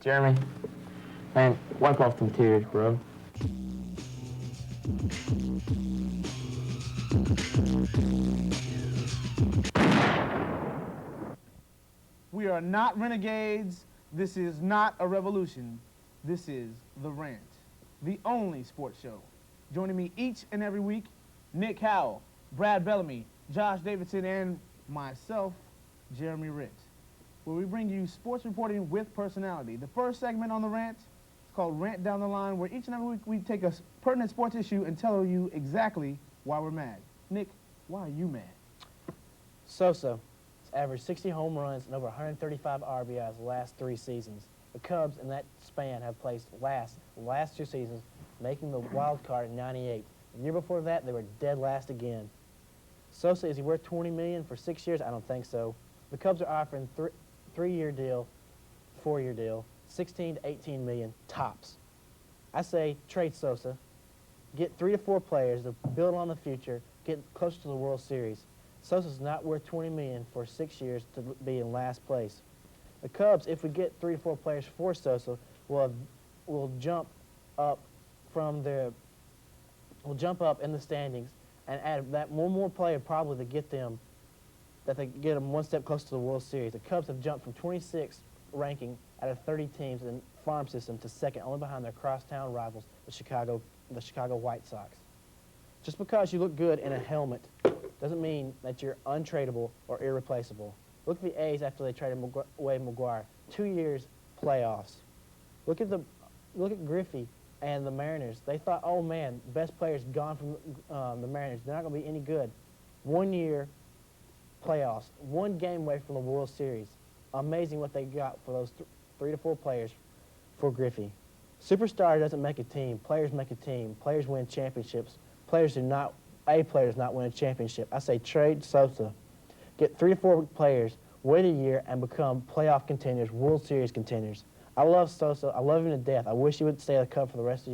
Jeremy, man, wipe off them tears, bro. We are not renegades. This is not a revolution. This is The Rant, the only sports show. Joining me each and every week, Nick Howell, Brad Bellamy, Josh Davidson, and myself, Jeremy Rant, where we bring you sports reporting with personality. The first segment on The Rant is called Rant Down the Line, where each and every week we take a pertinent sports issue and tell you exactly why we're mad. Nick, why are you mad? Sosa has averaged 60 home runs and over 135 RBIs the last 3 seasons. The Cubs in that span have placed last the last 2 seasons, making the wild card in '98. The year before that, they were dead last again. Sosa, is he worth $20 million for 6 years? I don't think so. The Cubs are offering 3-year deal, 4-year deal, 16 to 18 million tops. I say trade Sosa, get 3 to 4 players to build on the future, get closer to the World Series. Sosa's not worth $20 million for 6 years to be in last place. The Cubs, if we get 3 to 4 players for Sosa, will jump up in the standings and add that one more player probably to get them one step closer to the World Series. The Cubs have jumped from 26th ranking out of 30 teams in the farm system to second, only behind their crosstown rivals, the Chicago White Sox. Just because you look good in a helmet doesn't mean that you're untradeable or irreplaceable. Look at the A's after they traded away McGuire. 2 years playoffs. Look at Griffey and the Mariners. They thought, oh man, best players gone from the Mariners. They're not going to be any good. 1 year playoffs, 1 game away from the World Series. Amazing what they got for those 3 to 4 players for Griffey. Superstar doesn't make a team. Players make a team. Players win championships. Players does not win a championship. I say trade Sosa. Get 3 to 4 players, wait a year, and become playoff contenders, World Series contenders. I love Sosa. I love him to death. I wish he would stay at the Cubs for the rest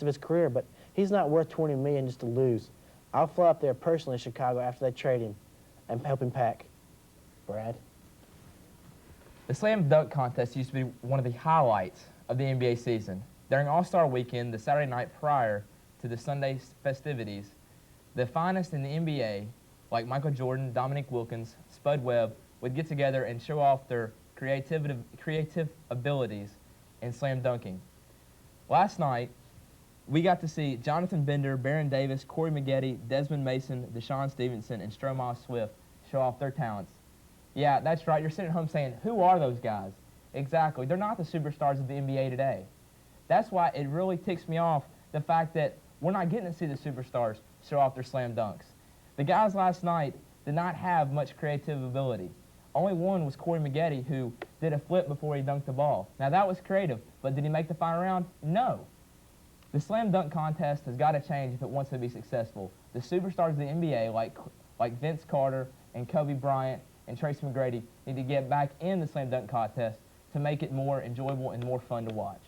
of his career, but he's not worth $20 million just to lose. I'll fly up there personally in Chicago after they trade him and help him pack. Brad? The slam dunk contest used to be one of the highlights of the NBA season. During All-Star Weekend, the Saturday night prior to the Sunday festivities, the finest in the NBA, like Michael Jordan, Dominique Wilkins, Spud Webb, would get together and show off their creative abilities in slam dunking. Last night, we got to see Jonathan Bender, Baron Davis, Corey Maggette, Desmond Mason, Deshaun Stevenson, and Stromile Swift show off their talents. Yeah, that's right. You're sitting at home saying, who are those guys? Exactly. They're not the superstars of the NBA today. That's why it really ticks me off, the fact that we're not getting to see the superstars show off their slam dunks. The guys last night did not have much creative ability. Only one was Corey Maggette, who did a flip before he dunked the ball. Now, that was creative, but did he make the final round? No. The slam dunk contest has got to change if it wants to be successful. The superstars of the NBA, like Vince Carter and Kobe Bryant and Tracy McGrady, need to get back in the slam dunk contest to make it more enjoyable and more fun to watch.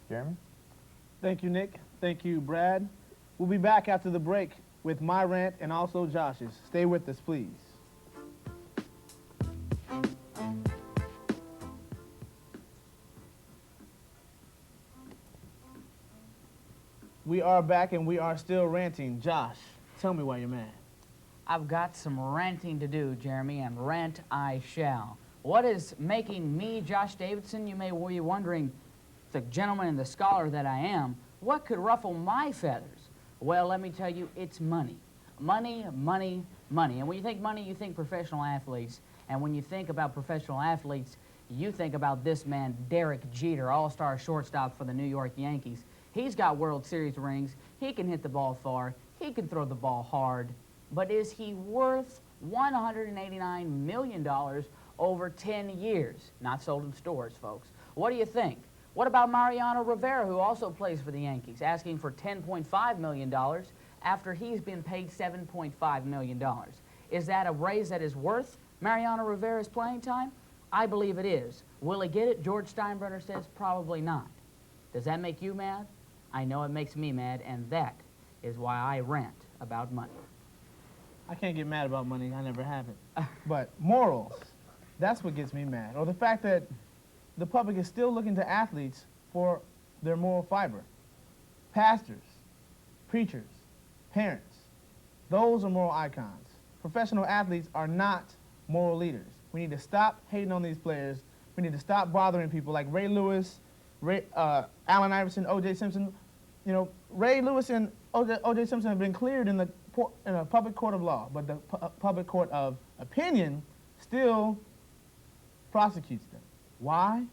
Jeremy? Thank you, Nick. Thank you, Brad. We'll be back after the break with my rant and also Josh's. Stay with us, please. We are back and we are still ranting. Josh, tell me why you're mad. I've got some ranting to do, Jeremy, and rant I shall. What is making me, Josh Davidson, you may be wondering, the gentleman and the scholar that I am, what could ruffle my feathers? Well, let me tell you, it's money. Money, money, money. And when you think money, you think professional athletes. And when you think about professional athletes, you think about this man, Derek Jeter, all-star shortstop for the New York Yankees. He's got World Series rings. He can hit the ball far. He can throw the ball hard. But is he worth $189 million over 10 years? Not sold in stores, folks. What do you think? What about Mariano Rivera, who also plays for the Yankees, asking for $10.5 million after he's been paid $7.5 million? Is that a raise that is worth Mariano Rivera's playing time? I believe it is. Will he get it? George Steinbrenner says probably not. Does that make you mad? I know it makes me mad, and that is why I rant about money. I can't get mad about money. I never have it. But morals, that's what gets me mad. Or the fact that the public is still looking to athletes for their moral fiber. Pastors, preachers, parents, those are moral icons. Professional athletes are not moral leaders. We need to stop hating on these players. We need to stop bothering people like Ray Lewis, Allen Iverson, O.J. Simpson. You know, Ray Lewis and O.J. Simpson have been cleared in a public court of law, but the public court of opinion still prosecutes them. Why?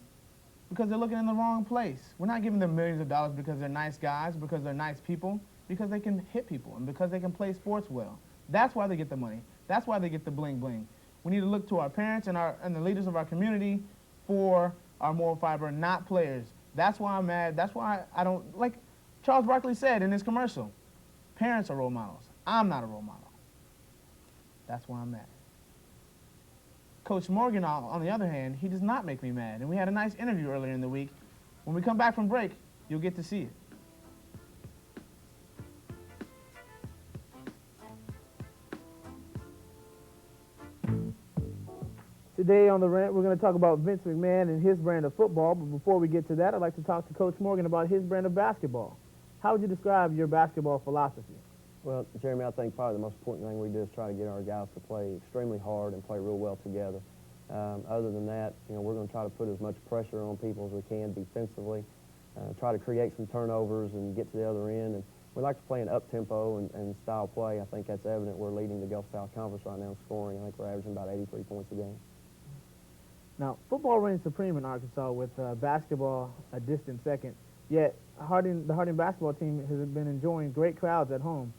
Because they're looking in the wrong place. We're not giving them millions of dollars because they're nice guys, because they're nice people, because they can hit people, and because they can play sports well. That's why they get the money. That's why they get the bling bling. We need to look to our parents and the leaders of our community for our moral fiber, not players. That's why I'm mad. That's why I don't, like Charles Barkley said in his commercial, parents are role models. I'm not a role model. That's why I'm mad. Coach Morgan, on the other hand, he does not make me mad. And we had a nice interview earlier in the week. When we come back from break, you'll get to see it. Today on The Rant, we're going to talk about Vince McMahon and his brand of football. But before we get to that, I'd like to talk to Coach Morgan about his brand of basketball. How would you describe your basketball philosophy? Well, Jeremy, I think probably the most important thing we do is try to get our guys to play extremely hard and play real well together. Other than that, you know, we're going to try to put as much pressure on people as we can defensively, try to create some turnovers and get to the other end. And we like to play an up-tempo and style play. I think that's evident. We're leading the Gulf South Conference right now in scoring. I think we're averaging about 83 points a game. Now, football reigns supreme in Arkansas with basketball a distant second. Yet, the Harding basketball team has been enjoying great crowds at home.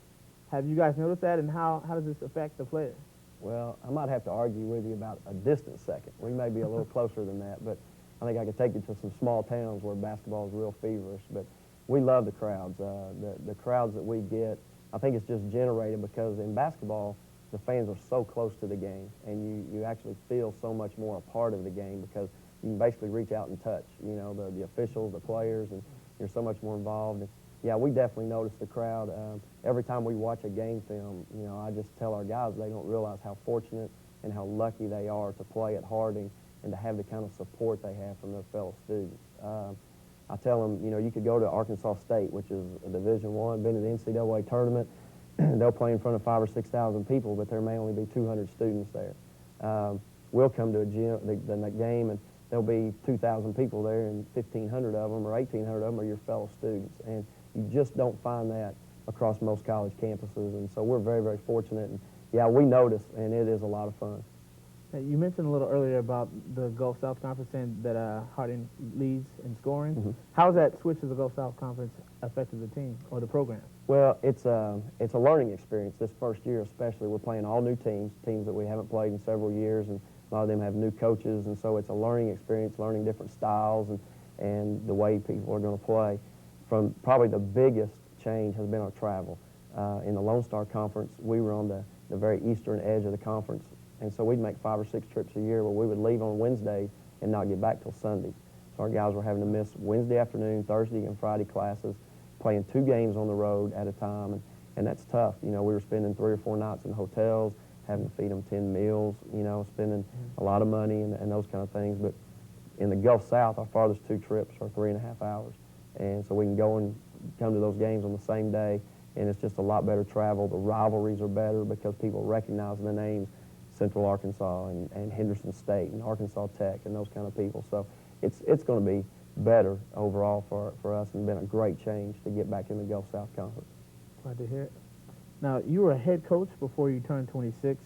Have you guys noticed that, and how does this affect the players? Well, I might have to argue with you about a distant second. We may be a little closer than that, but I think I could take you to some small towns where basketball is real feverish. But we love the crowds. The crowds that we get, I think it's just generated because in basketball, the fans are so close to the game, and you actually feel so much more a part of the game because you can basically reach out and touch, you know, the officials, the players, and you're so much more involved. And yeah, we definitely notice the crowd. Every time we watch a game film, you know, I just tell our guys they don't realize how fortunate and how lucky they are to play at Harding and to have the kind of support they have from their fellow students. I tell them, you know, you could go to Arkansas State, which is a Division I, been to the NCAA tournament. They'll play in front of 5,000 or 6,000 people, but there may only be 200 students there. We'll come to a gym, the game, and there'll be 2,000 people there, and 1,500 of them or 1,800 of them are your fellow students. And you just don't find that across most college campuses, and so we're very, very fortunate. And yeah, we notice, and it is a lot of fun. You mentioned a little earlier about the Gulf South Conference and that Harding leads in scoring. Mm-hmm. How has that switch to the Gulf South Conference affected the team or the program? Well, it's a learning experience this first year especially. We're playing all new teams that we haven't played in several years, and a lot of them have new coaches, and so it's a learning experience, learning different styles and the way people are going to play. From probably the biggest change has been our travel. In the Lone Star Conference, we were on the very eastern edge of the conference, and so we'd make 5 or 6 trips a year where we would leave on Wednesdays and not get back till Sundays. So our guys were having to miss Wednesday afternoon, Thursday, and Friday classes, playing 2 games on the road at a time, and that's tough. You know, we were spending 3 or 4 nights in hotels, having to feed them 10 meals, you know, spending a lot of money and those kind of things. But in the Gulf South, our farthest 2 trips are 3.5 hours. And so we can go and come to those games on the same day, and it's just a lot better travel. The rivalries are better because people recognize the names Central Arkansas and Henderson State and Arkansas Tech and those kind of people. So it's going to be better overall for us, and been a great change to get back in the Gulf South Conference. Glad to hear it. Now, you were a head coach before you turned 26.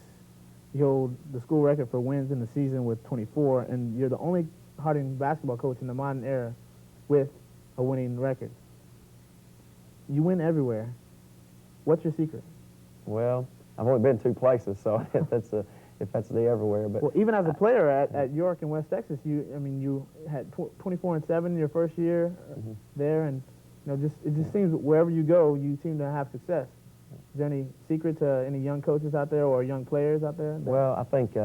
You hold the school record for wins in the season with 24, and you're the only Harding basketball coach in the modern era with a winning record. You win everywhere. What's your secret? Well, I've only been 2 places, so if that's the everywhere. But well, even as a player at York and West Texas, you had 24-7 your first year there, and you know, it just seems wherever you go, you seem to have success. Is there any secret to any young coaches out there or young players out there? Well, I think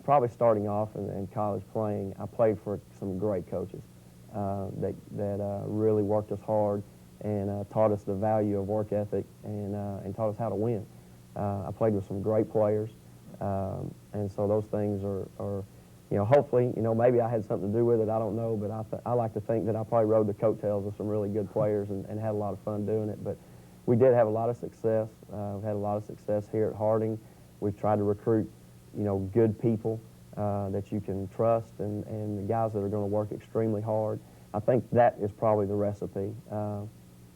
probably starting off in college playing, I played for some great coaches that really worked us hard and taught us the value of work ethic and taught us how to win. I played with some great players, and so those things are hopefully, maybe I had something to do with it. I don't know, but I like to think that I probably rode the coattails of some really good players and had a lot of fun doing it. But we did have a lot of success. We've had a lot of success here at Harding. We've tried to recruit, good people that you can trust and the guys that are going to work extremely hard. I think that is probably the recipe.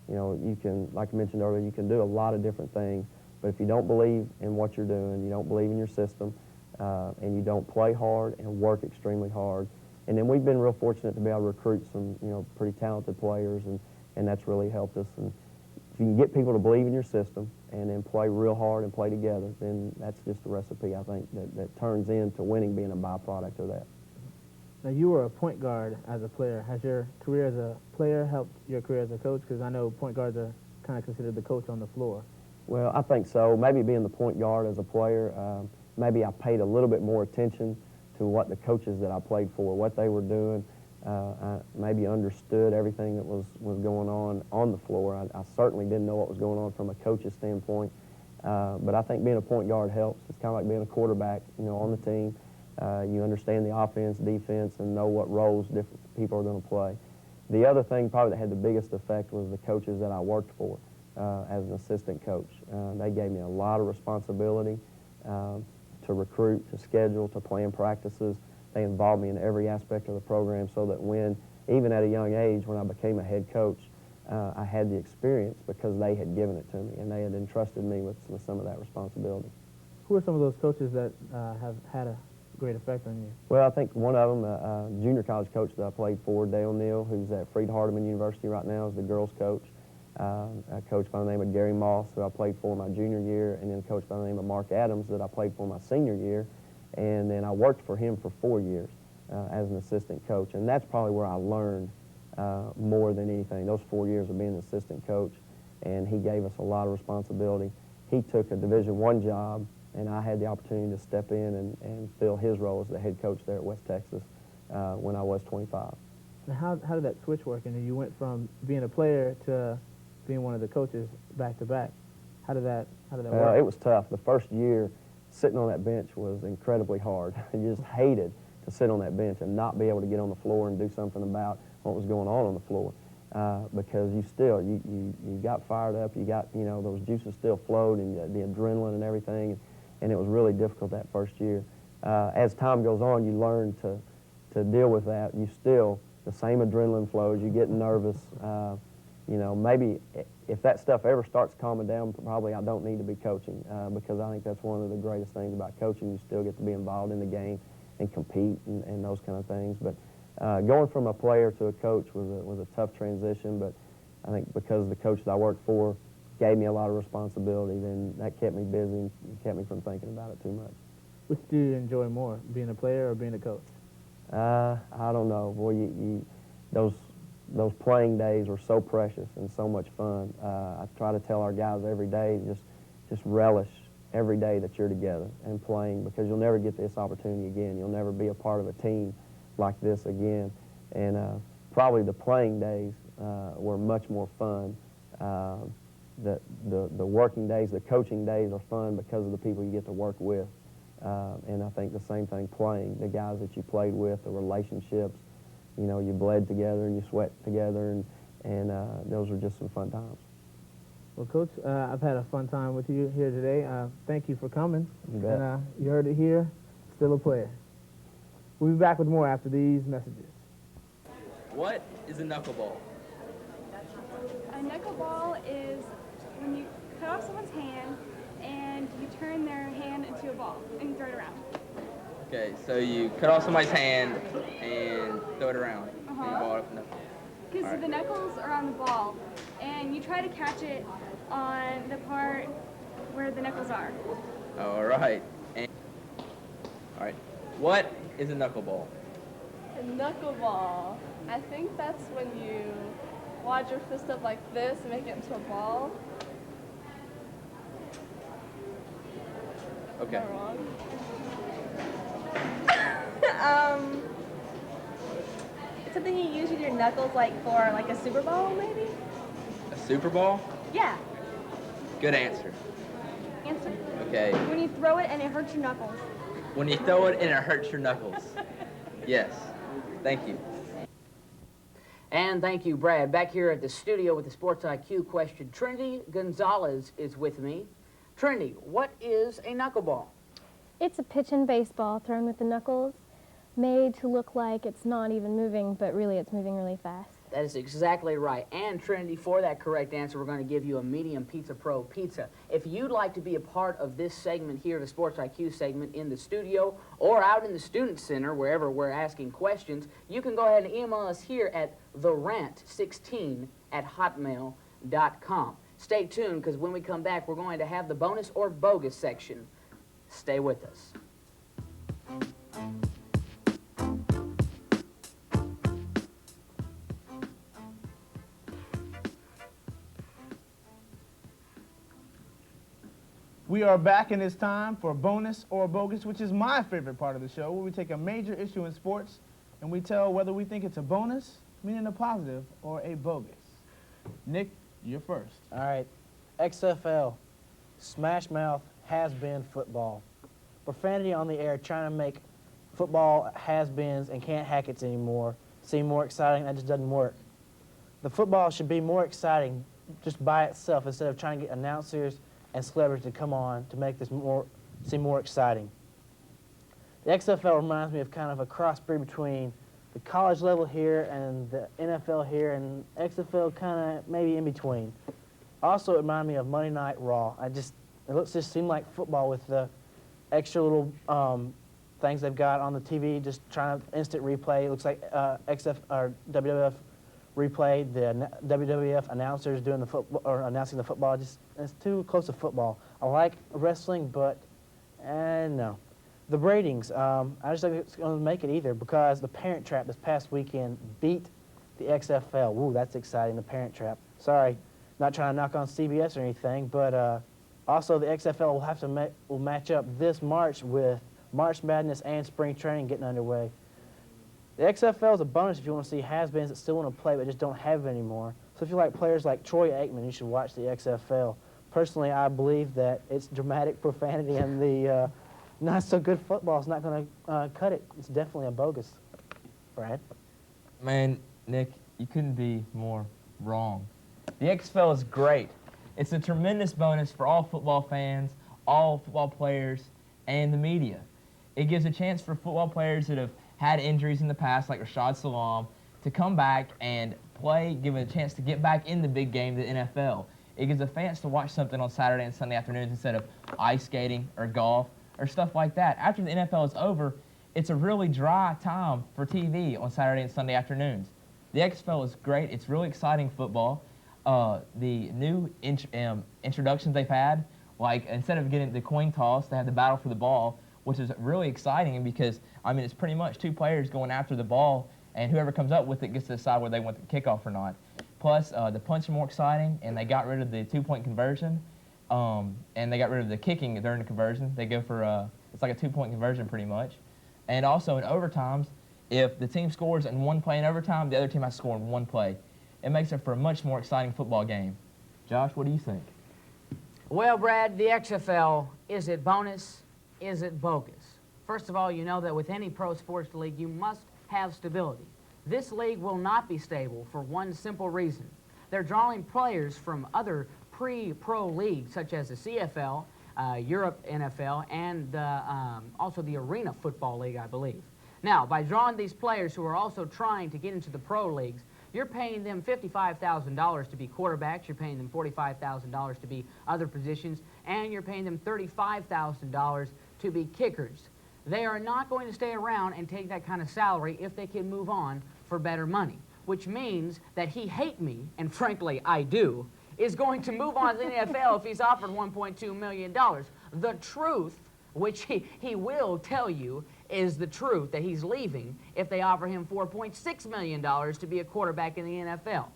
You can, like I mentioned earlier, you can do a lot of different things, but if you don't believe in what you're doing, you don't believe in your system, and you don't play hard and work extremely hard. And then we've been real fortunate to be able to recruit some, pretty talented players, and that's really helped us. And if you can get people to believe in your system and then play real hard and play together, then that's just a recipe, I think, that turns into winning being a byproduct of that. Now, you were a point guard as a player. Has your career as a player helped your career as a coach? Because I know point guards are kind of considered the coach on the floor. Well, I think so. Maybe being the point guard as a player, maybe I paid a little bit more attention to what the coaches that I played for, what they were doing. I maybe understood everything that was going on the floor. I certainly didn't know what was going on from a coach's standpoint. But I think being a point guard helps. It's kind of like being a quarterback, on the team. You understand the offense, defense, and know what roles different people are going to play. The other thing probably that had the biggest effect was the coaches that I worked for as an assistant coach. They gave me a lot of responsibility to recruit, to schedule, to plan practices. They involved me in every aspect of the program so that even at a young age, when I became a head coach, I had the experience because they had given it to me and they had entrusted me with some of that responsibility. Who are some of those coaches that have had a great effect on you? Well, I think one of them, a junior college coach that I played for, Dale Neal, who's at Freed-Hardeman University right now, is the girls' coach. A coach by the name of Gary Moss, who I played for my junior year, and then a coach by the name of Mark Adams that I played for my senior year. And then I worked for him for 4 years as an assistant coach. And that's probably where I learned more than anything, those 4 years of being an assistant coach. And he gave us a lot of responsibility. He took a Division I job, and I had the opportunity to step in and fill his role as the head coach there at West Texas when I was 25. Now, how did that switch work? And you went from being a player to being one of the coaches back to back. How did that work? It was tough. The first year, sitting on that bench was incredibly hard. You just hated to sit on that bench and not be able to get on the floor and do something about what was going on the floor because you got fired up, you got, those juices still flowed and the adrenaline and everything, and it was really difficult that first year. As time goes on, you learn to deal with that. The same adrenaline flows, you get nervous. Maybe if that stuff ever starts calming down, probably I don't need to be coaching because I think that's one of the greatest things about coaching. You still get to be involved in the game and compete and those kind of things. But going from a player to a coach was a tough transition, but I think because the coach that I worked for gave me a lot of responsibility, then that kept me busy and kept me from thinking about it too much. Which do you enjoy more, being a player or being a coach? I don't know. Boy, those playing days were so precious and so much fun. I try to tell our guys every day, just relish every day that you're together and playing because you'll never get this opportunity again. You'll never be a part of a team like this again. And probably the playing days were much more fun. The working days, the coaching days are fun because of the people you get to work with. And I think the same thing playing, the guys that you played with, the relationships, you bled together and you sweat together, and those were just some fun times. Well, Coach, I've had a fun time with you here today. Thank you for coming. You bet. And you heard it here, still a player. We'll be back with more after these messages. What is a knuckleball? A knuckleball is when you cut off someone's hand and you turn their hand into a ball and you throw it around. Okay, so you cut off somebody's hand and throw it around. And you ball it up and up. Because the knuckles are on the ball, and you try to catch it on the part where the knuckles are. All right. All right. What is a knuckleball? A knuckleball. I think that's when you wad your fist up like this and make it into a ball. Okay. Am I wrong? It's something you use with your knuckles, like for like a Super Bowl, maybe? A Super Bowl? Yeah. Good answer. Answer. Okay. When you throw it and it hurts your knuckles. When you throw it and it hurts your knuckles. Yes. Thank you. And thank you, Brad. Back here at the studio with the Sports IQ question, Trinity Gonzalez is with me. Trinity, what is a knuckleball? It's a pitch and baseball thrown with the knuckles, made to look like it's not even moving, but really it's moving really fast. That is exactly right. And Trinity, for that correct answer, we're going to give you a medium Pizza Pro pizza. If you'd like to be a part of this segment here, the Sports IQ segment in the studio or out in the Student Center, wherever we're asking questions, you can go ahead and email us here at therant16@hotmail.com. Stay tuned, because when we come back, we're going to have the bonus or bogus section. Stay with us. We are back, and it's time for bonus or bogus, which is my favorite part of the show, where we take a major issue in sports and we tell whether we think it's a bonus, meaning a positive, or a bogus. Nick, you're first. All right, XFL, Smash Mouth has-been football. Profanity on the air trying to make football has-beens and can't hack it anymore seem more exciting. That just doesn't work. The football should be more exciting just by itself instead of trying to get announcers and celebrities to come on to make this seem more exciting. The XFL reminds me of kind of a crossbreed between the college level here and the NFL here, and XFL kind of maybe in between. Also, it reminded me of Monday Night Raw. It looks just seem like football with the extra little things they've got on the TV, just trying to instant replay. It looks like WWF replay, the WWF announcers doing the football or announcing the football. It's too close to football. I like wrestling, but no. The ratings, I just don't think it's going to make it either, because the Parent Trap this past weekend beat the XFL. Woo, that's exciting, the Parent Trap. Sorry, not trying to knock on CBS or anything, but also the XFL will have to will match up this March with March Madness and spring training getting underway. The XFL is a bonus if you want to see has-beens that still want to play but just don't have it anymore. So if you like players like Troy Aikman, you should watch the XFL. Personally, I believe that it's dramatic profanity and the not-so-good football is not going to cut it. It's definitely a bogus. Brad? Man, Nick, you couldn't be more wrong. The XFL is great. It's a tremendous bonus for all football fans, all football players, and the media. It gives a chance for football players that have had injuries in the past, like Rashad Salam, to come back and play, give it a chance to get back in the big game, the NFL. It gives the fans to watch something on Saturday and Sunday afternoons instead of ice skating or golf or stuff like that. After the NFL is over, it's a really dry time for TV on Saturday and Sunday afternoons. The XFL is great. It's really exciting football. The new introductions they've had, like instead of getting the coin toss, they have the battle for the ball, which is really exciting because, I mean, it's pretty much two players going after the ball, and whoever comes up with it gets to decide whether they want the kickoff or not. Plus, the punts are more exciting, and they got rid of the two-point conversion, and they got rid of the kicking during the conversion. They go for, it's like a two-point conversion pretty much. And also in overtimes, if the team scores in one play in overtime, the other team has to score in one play. It makes it for a much more exciting football game. Josh, what do you think? Well, Brad, the XFL, is it bonus? Is it bogus? First of all, you know that with any pro sports league, you must have stability. This league will not be stable for one simple reason. They're drawing players from other pre-pro leagues, such as the CFL, Europe NFL, and also the Arena Football League, I believe. Now, by drawing these players who are also trying to get into the pro leagues, you're paying them $55,000 to be quarterbacks, you're paying them $45,000 to be other positions, and you're paying them $35,000 to be kickers. They are not going to stay around and take that kind of salary if they can move on for better money, which means that he hate me, and frankly I do, is going to move on to the NFL if he's offered $1.2 million. The truth, which he will tell you, is the truth that he's leaving if they offer him $4.6 million to be a quarterback in the NFL.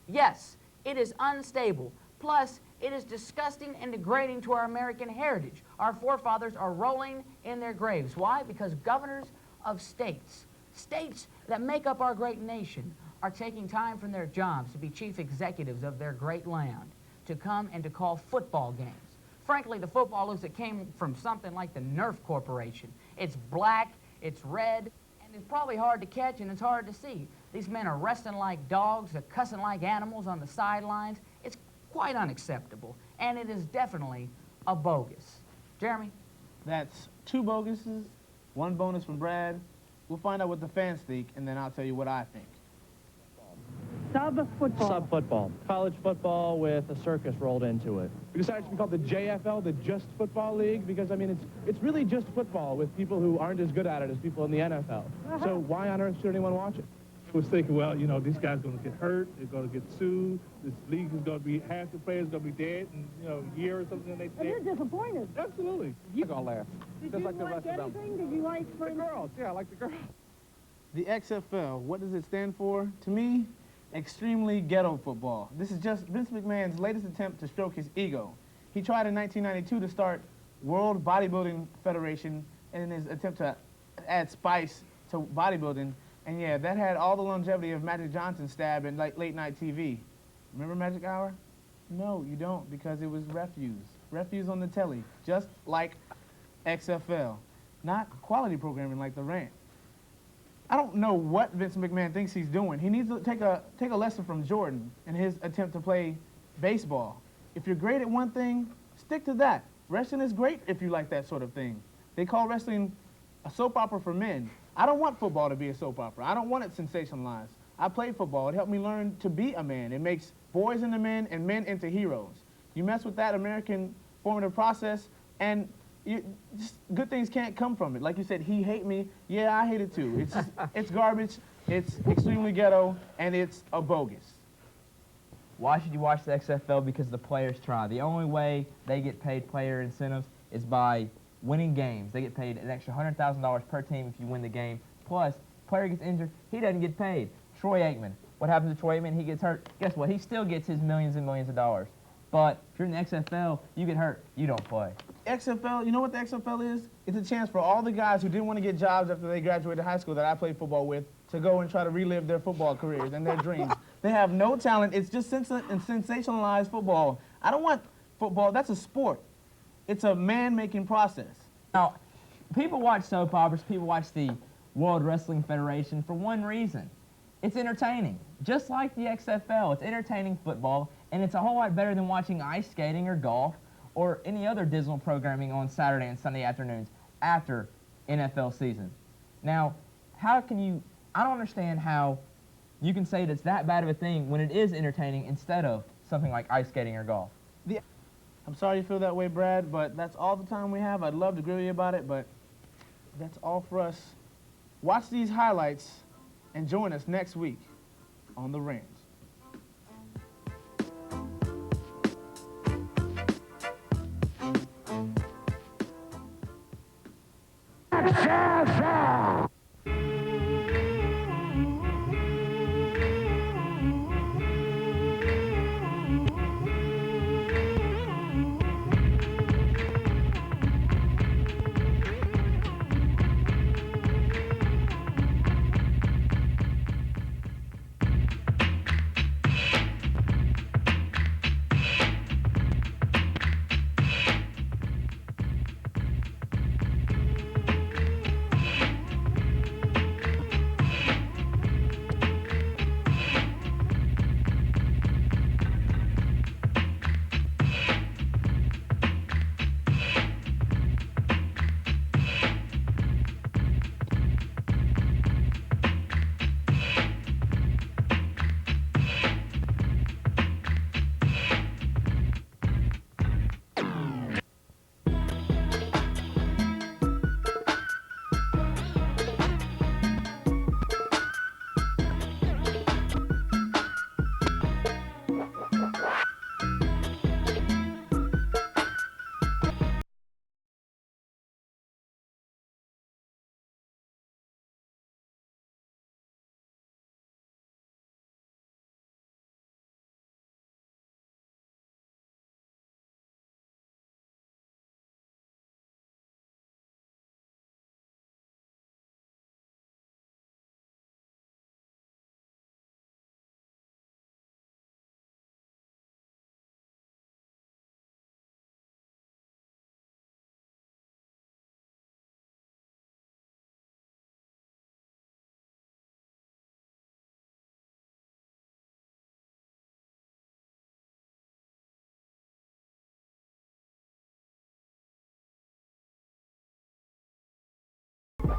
Yes, it is unstable. Plus, it is disgusting and degrading to our American heritage. Our forefathers are rolling in their graves. Why? Because governors of states, states that make up our great nation, are taking time from their jobs to be chief executives of their great land to come and to call football games. Frankly, the football looks, it came from something like the Nerf Corporation. It's black, it's red, and it's probably hard to catch and it's hard to see. These men are wrestling like dogs, they're cussing like animals on the sidelines. It's quite unacceptable, and it is definitely a bogus. Jeremy? That's 2 boguses, 1 bonus from Brad. We'll find out what the fans think, and then I'll tell you what I think. Sub-football. Sub-football. College football with a circus rolled into it. We decided to be called the JFL, the Just Football League, because, I mean, it's really just football with people who aren't as good at it as people in the NFL. So why on earth should anyone watch it? I was thinking, well, you know, these guys are going to get hurt, they're going to get sued, this league is going to be, half the players are going to be dead in, you know, a year or something. And you're disappointed. Absolutely. You're going to laugh. Did Just you like the like rest of them. anything? Did you like, for The girls. Yeah, I like the girls. The XFL, what does it stand for? To me, extremely ghetto football. This is just Vince McMahon's latest attempt to stroke his ego. He tried in 1992 to start World Bodybuilding Federation in his attempt to add spice to bodybuilding. And yeah, that had all the longevity of Magic Johnson's stab in like late night TV. Remember Magic Hour? No, you don't, because it was refuse. Refuse on the telly, just like XFL. Not quality programming like the Rant. I don't know what Vince McMahon thinks he's doing. He needs to take a lesson from Jordan in his attempt to play baseball. If you're great at one thing, stick to that. Wrestling is great if you like that sort of thing. They call wrestling a soap opera for men. I don't want football to be a soap opera. I don't want it sensationalized. I played football. It helped me learn to be a man. It makes boys into men and men into heroes. You mess with that American formative process, and just good things can't come from it. Like you said, he hate me. Yeah, I hate it too. It's just, it's garbage, it's extremely ghetto, and it's a bogus. Why should you watch the XFL? Because the players try. The only way they get paid player incentives is by winning games. They get paid an extra $100,000 per team if you win the game. Plus, player gets injured, he doesn't get paid. Troy Aikman. What happens to Troy Aikman? He gets hurt. Guess what? He still gets his millions and millions of dollars. But if you're in the XFL, you get hurt, you don't play. XFL, you know what the XFL is? It's a chance for all the guys who didn't want to get jobs after they graduated high school that I played football with to go and try to relive their football careers and their dreams. They have no talent. It's just sensationalized football. I don't want football. That's a sport. It's a man-making process. Now, people watch soap operas, people watch the World Wrestling Federation for one reason. It's entertaining. Just like the XFL, it's entertaining football, and it's a whole lot better than watching ice skating or golf or any other dismal programming on Saturday and Sunday afternoons after NFL season. Now, how can you, I don't understand how you can say that's that bad of a thing when it is entertaining instead of something like ice skating or golf. I'm sorry you feel that way, Brad, but that's all the time we have. I'd love to grill you about it, but that's all for us. Watch these highlights and join us next week on The Rant.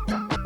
Rant.